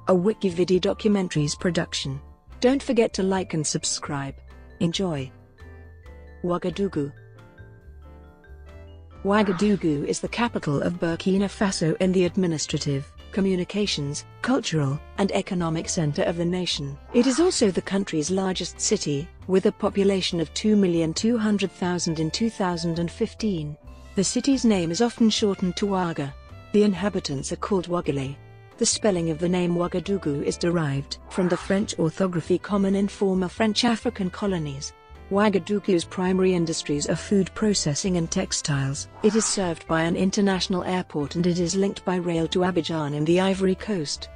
a WikiVidi documentaries production. Don't forget to like and subscribe. Enjoy. Ouagadougou. Ouagadougou is the capital of Burkina Faso and the administrative, communications, cultural, and economic center of the nation. It is also the country's largest city, with a population of 2,200,000 in 2015. The city's name is often shortened to Ouaga. The inhabitants are called ouagalais. The spelling of the name Ouagadougou is derived from the French orthography common in former French African colonies. Ouagadougou's primary industries are food processing and textiles. It is served by an international airport and it is linked by rail to Abidjan in the Ivory Coast.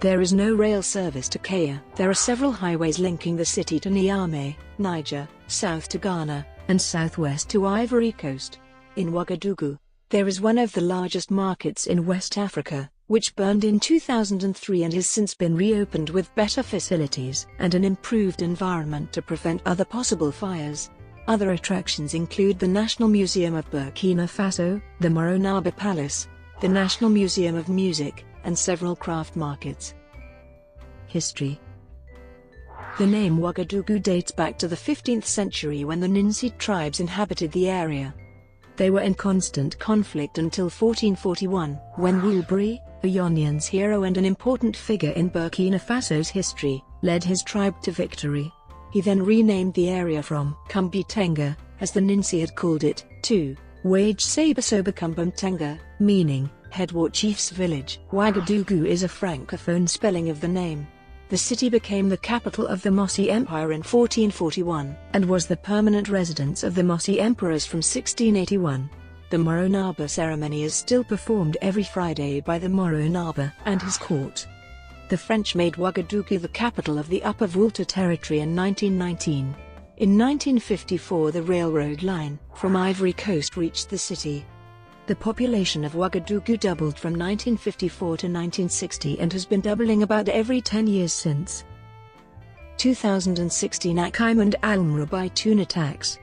There is no rail service to Kaya. There are several highways linking the city to Niamey, Niger, south to Ghana, and southwest to Ivory Coast. In Ouagadougou, there is one of the largest markets in West Africa, which burned in 2003 and has since been reopened with better facilities and an improved environment to prevent other possible fires. Other attractions include the National Museum of Burkina Faso, the Moro-Naba Palace, the National Museum of Music, and several craft markets. History. The name Ouagadougou dates back to the 15th century when the Ninsi tribes inhabited the area. They were in constant conflict until 1441, when Woulbri, a Ionians hero and an important figure in Burkina Faso's history, led his tribe to victory. He then renamed the area from Kumbitenga, as the Ninsi had called it, to Wage Sabasoba Kumbumtenga, meaning head war chief's village. Ouagadougou is a francophone spelling of the name. The city became the capital of the Mossi Empire in 1441, and was the permanent residence of the Mossi emperors from 1681. The Moro-Naba ceremony is still performed every Friday by the Moro-Naba and his court. The French made Ouagadougou the capital of the Upper Volta territory in 1919. In 1954 the railroad line from Ivory Coast reached the city. The population of Ouagadougou doubled from 1954 to 1960 and has been doubling about every 10 years since. 2016 AQIM and Al-Mourabitoun attacks.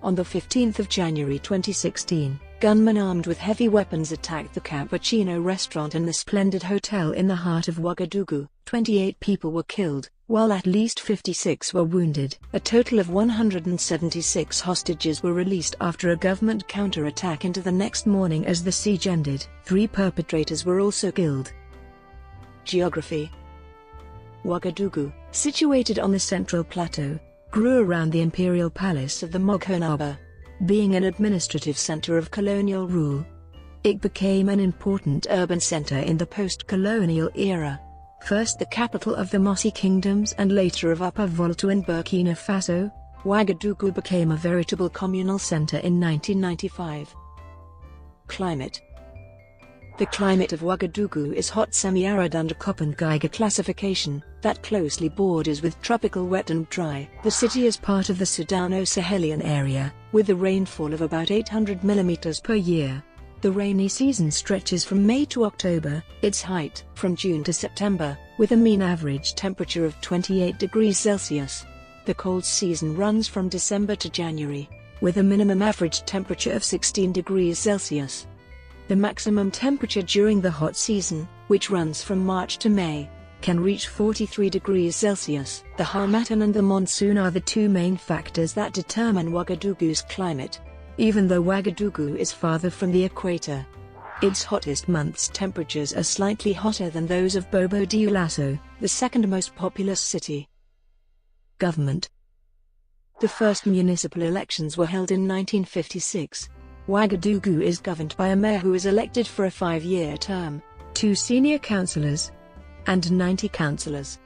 On the 15th of January 2016, gunmen armed with heavy weapons attacked the Cappuccino restaurant and the Splendid Hotel in the heart of Ouagadougou. 28 people were killed, while at least 56 were wounded. A total of 176 hostages were released after a government counter-attack into the next morning as the siege ended. 3 perpetrators were also killed. Geography. Ouagadougou, situated on the Central Plateau, grew around the imperial palace of the Moro-Naba. Being an administrative center of colonial rule, it became an important urban center in the post-colonial era. First the capital of the Mossi kingdoms and later of Upper Volta and Burkina Faso, Ouagadougou became a veritable communal center in 1995. Climate. The climate of Ouagadougou is hot semi-arid under Köppen Geiger classification, that closely borders with tropical wet and dry. The city is part of the Sudano-Sahelian area, with a rainfall of about 800 mm per year. The rainy season stretches from May to October, its height from June to September, with a mean average temperature of 28 degrees Celsius. The cold season runs from December to January, with a minimum average temperature of 16 degrees Celsius. The maximum temperature during the hot season, which runs from March to May, can reach 43 degrees Celsius. The harmattan and the monsoon are the 2 main factors that determine Ouagadougou's climate. Even though Ouagadougou is farther from the equator, its hottest months' temperatures are slightly hotter than those of Bobo-Dioulasso, the second most populous city. Government. The first municipal elections were held in 1956. Ouagadougou is governed by a mayor who is elected for a 5-year term, 2 senior councillors, and 90 councillors.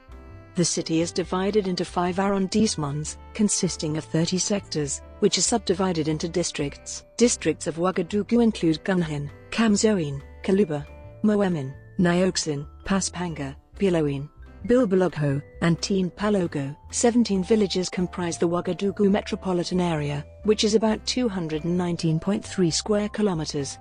The city is divided into 5 arrondissements, consisting of 30 sectors, which are subdivided into districts. Districts of Ouagadougou include Gunhin, Kamzoine, Kalouba, Moemin, Nioxin, Paspanga, Biloine, Bilbalogho, and Tine Palogo. 17 villages comprise the Ouagadougou metropolitan area, which is about 219.3 square kilometers.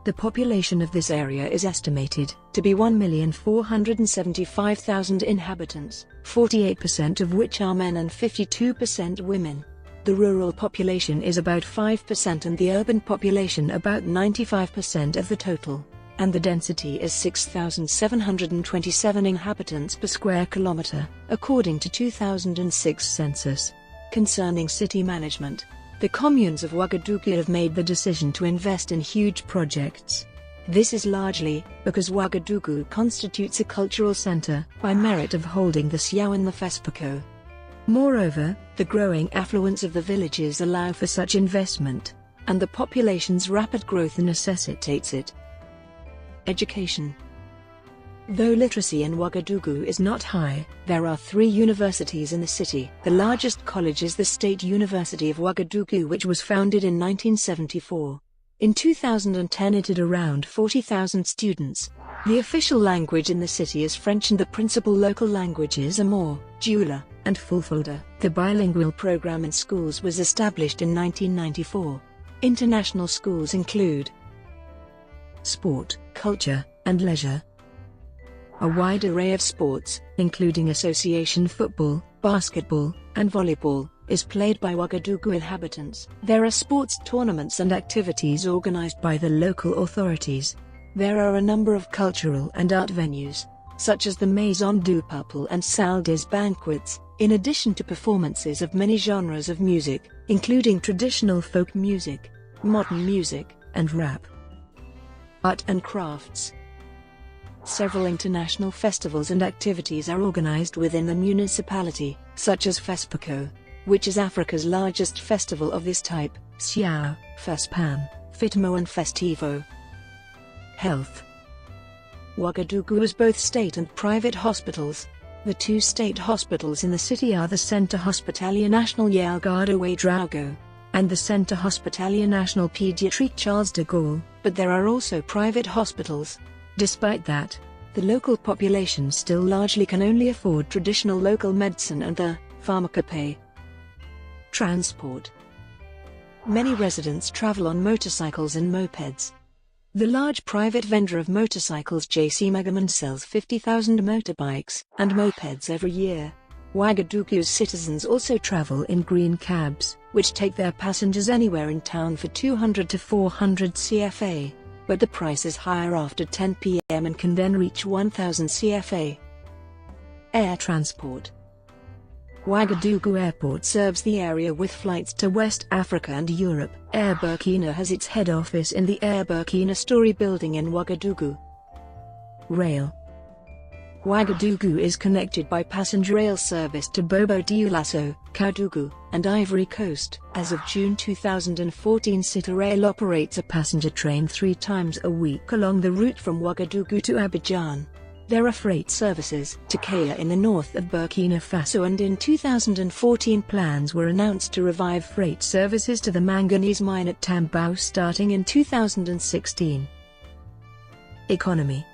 The population of this area is estimated to be 1,475,000 inhabitants, 48% of which are men and 52% women. The rural population is about 5% and the urban population about 95% of the total. and the density is 6,727 inhabitants per square kilometer, according to 2006 census. Concerning city management, the communes of Ouagadougou have made the decision to invest in huge projects. This is largely because Ouagadougou constitutes a cultural center by merit of holding the Siao and the Fespaco. Moreover, the growing affluence of the villages allow for such investment, and the population's rapid growth necessitates it. Education. Though literacy in Ouagadougou is not high, there are 3 universities in the city. The largest college is the State University of Ouagadougou, which was founded in 1974. In 2010 it had around 40,000 students. The official language in the city is French and the principal local languages are Moro, Dioula, and Fulfulde. The bilingual program in schools was established in 1994. International schools include sport, culture, and leisure. A wide array of sports, including association football, basketball, and volleyball, is played by Ouagadougou inhabitants. There are sports tournaments and activities organized by the local authorities. There are a number of cultural and art venues, such as the Maison du Peuple and Salle des Banquets, in addition to performances of many genres of music, including traditional folk music, modern music, and rap. Art and crafts. Several international festivals and activities are organized within the municipality, such as Fespaco, which is Africa's largest festival of this type, Siao, Fespam, Fitmo and Festivo. Health. Ouagadougou has both state and private hospitals. The 2 state hospitals in the city are the Centre Hospitalier National Yelgado Ouadraogo, and the Centre Hospitalier National Pédiatrique Charles de Gaulle, but there are also private hospitals. Despite that, the local population still largely can only afford traditional local medicine and the pharmacopoeia. Transport. Many residents travel on motorcycles and mopeds. The large private vendor of motorcycles JC Megaman sells 50,000 motorbikes and mopeds every year. Ouagadougou's citizens also travel in green cabs, which take their passengers anywhere in town for 200 to 400 CFA. But the price is higher after 10 p.m. and can then reach 1,000 CFA. Air transport. Ouagadougou Airport serves the area with flights to West Africa and Europe. Air Burkina has its head office in the Air Burkina Story building in Ouagadougou. Rail. Ouagadougou is connected by passenger rail service to Bobo-Dioulasso, Ouagadougou, and Ivory Coast. As of June 2014, Citarail operates a passenger train 3 times a week along the route from Ouagadougou to Abidjan. There are freight services to Kaya in the north of Burkina Faso, and in 2014 plans were announced to revive freight services to the manganese mine at Tambao starting in 2016. Economy.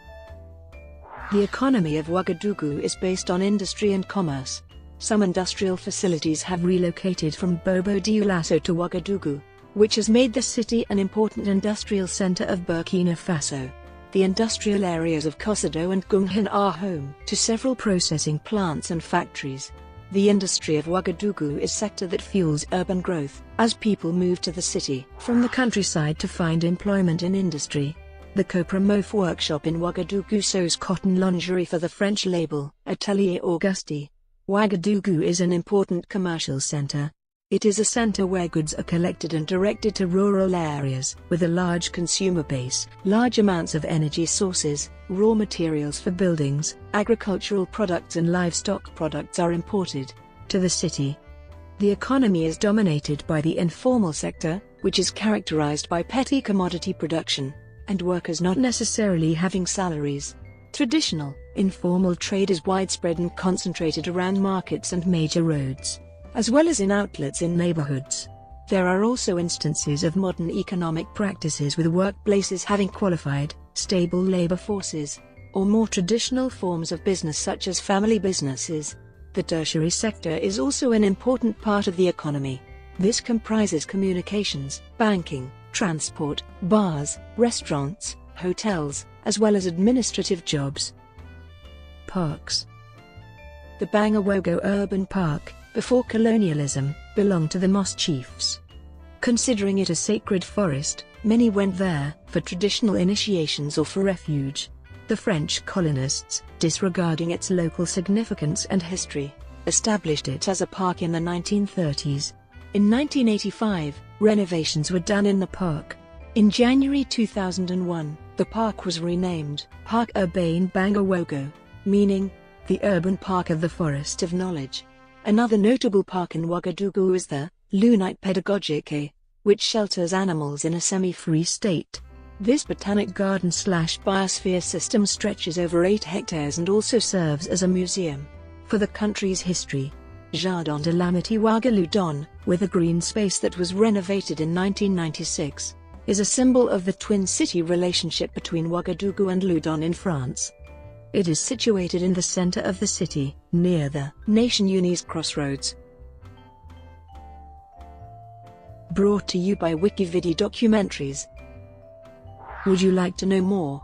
The economy of Ouagadougou is based on industry and commerce. Some industrial facilities have relocated from Bobo-Dioulasso to Ouagadougou, which has made the city an important industrial center of Burkina Faso. The industrial areas of Kossado and Gunghan are home to several processing plants and factories. The industry of Ouagadougou is a sector that fuels urban growth, as people move to the city from the countryside to find employment in industry. The Copromof workshop in Ouagadougou sews cotton lingerie for the French label Atelier Auguste. Ouagadougou is an important commercial center. It is a center where goods are collected and directed to rural areas. With a large consumer base, large amounts of energy sources, raw materials for buildings, agricultural products and livestock products are imported to the city. The economy is dominated by the informal sector, which is characterized by petty commodity production and workers not necessarily having salaries. Traditional, informal trade is widespread and concentrated around markets and major roads, as well as in outlets in neighborhoods. There are also instances of modern economic practices with workplaces having qualified, stable labor forces, or more traditional forms of business such as family businesses. The tertiary sector is also an important part of the economy. This comprises communications, banking, transport, bars, restaurants, hotels, as well as administrative jobs. Parks. The Bangawogo Urban Park, before colonialism, belonged to the Mos chiefs. Considering it a sacred forest, Many went there for traditional initiations or for refuge. The French colonists, disregarding its local significance and history, established it as a park in the 1930s. In 1985, renovations were done in the park. In January 2001, the park was renamed Parc Urbain Banga Ouaga, meaning the urban park of the Forest of Knowledge. Another notable park in Ouagadougou is the L'Unité Pédagogique, which shelters animals in a semi-free state. This botanic garden/biosphere system stretches over 8 hectares and also serves as a museum for the country's history. Jardin de l'Amitié Ouaga-Loudon, with a green space that was renovated in 1996, is a symbol of the twin city relationship between Ouagadougou and Loudon in France. It is situated in the center of the city, near the Nation Unis crossroads. Brought to you by WikiVidi documentaries. Would you like to know more?